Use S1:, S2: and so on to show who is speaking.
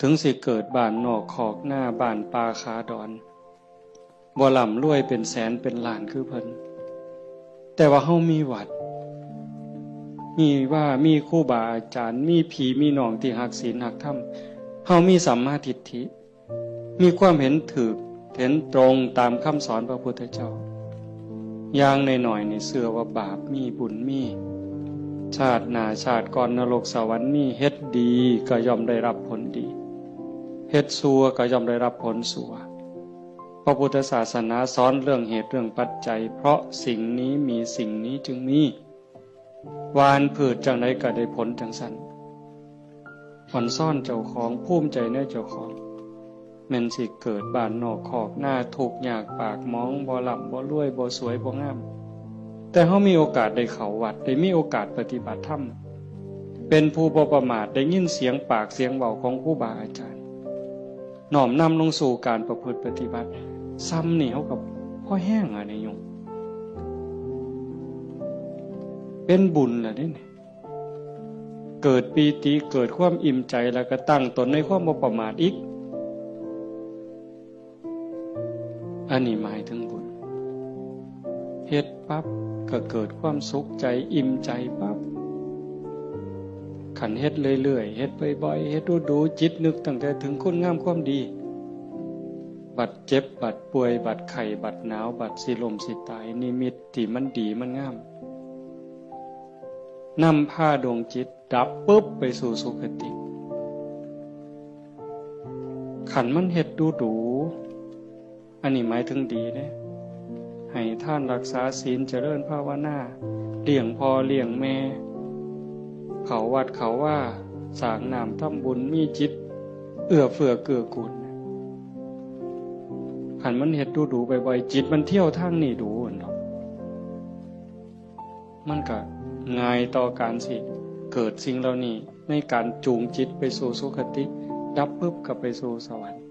S1: ถึงสิเกิดบ้านนอกขอกหน้าบ้านป่าขาดอนบ่ร่ำรวยเป็นแสนเป็นล้านคือเพิ่นแต่ว่าเฮามีวัดมีครูบาอาจารย์มีพี่มีน้องที่รักศีลรักธรรมเฮามีสัมมาทิฏฐิมีความเห็นถูกเห็นตรงตามคำสอนพระพุทธเจ้าอย่างน้อยๆนี่เชื่อว่าบาปมีบุญมีชาติหน้าชาติก่อนนรกสวรรค์มีเฮ็ดดีก็ย่อมได้รับผลดีเฮ็ดชั่วก็ย่อมได้รับผลชั่วพระพุทธศาสนาสอนเรื่องเหตุเรื่องปัจจัยเพราะสิ่งนี้มีสิ่งนี้จึงมีหวานพืชจังไดก็ได้ผลจังซั่นผ่อนซ่อนเจ้าของภูมิใจในเจ้าของแม่นสิเกิดบ้านนอกขอกหน้าทุกข์ยากปากหมองบ่ร่ำบ่รวยบ่สวยบ่งามแต่เฮามีโอกาสได้เข้าวัดได้มีโอกาสปฏิบัติธรรมเป็นผู้บ่ประมาทได้ยินเสียงปากเสียงเว้าของครูบาอาจารย์น้อมนำลงสู่การประพฤติปฏิบัติซ้ำนี่เฮาก็พอแห้งอ่ะนี่โยมเป็นบุญล่ะเด้นี่เกิดปีติเกิดความอิ่มใจแล้วก็ตั้งตนในความบ่ประมาทอีกอันนี้หมายถึงบุญเฮ็ดปั๊บก็เกิดความสุขใจอิ่มใจปั๊บขันเฮ็ดเรื่อยๆเฮ็ดบ่อยๆเฮ็ดดูๆจิตนึกตั้งแต่ถึงคุณงามความดีบัดเจ็บบัดป่วยบัดไข้บัดหนาวบัดสิลมสิตายนิมิตที่มันดีมันงามนำพาดวงจิตดับปุ๊บไปสู่สุคติขันมันเฮ็ดดูอันนี้หมายถึงดีเด้ให้ท่านรักษาศีลเจริญภาวนาเลี้ยงพ่อเลี้ยงแม่เขาวัดเขาว่าสร้างน้ำทำบุญมีจิตเอื้อเฟื้อเกื้อกูลขันมันเฮ็ดดูบ่อยๆจิตมันเที่ยวทางนี่ดูอันดอกมันก็ง่ายต่อการสิเกิดสิ่งเหล่านี้ในการจูงจิตไปสู่สุคติดับปุ๊บก็ไปสู่สวรรค์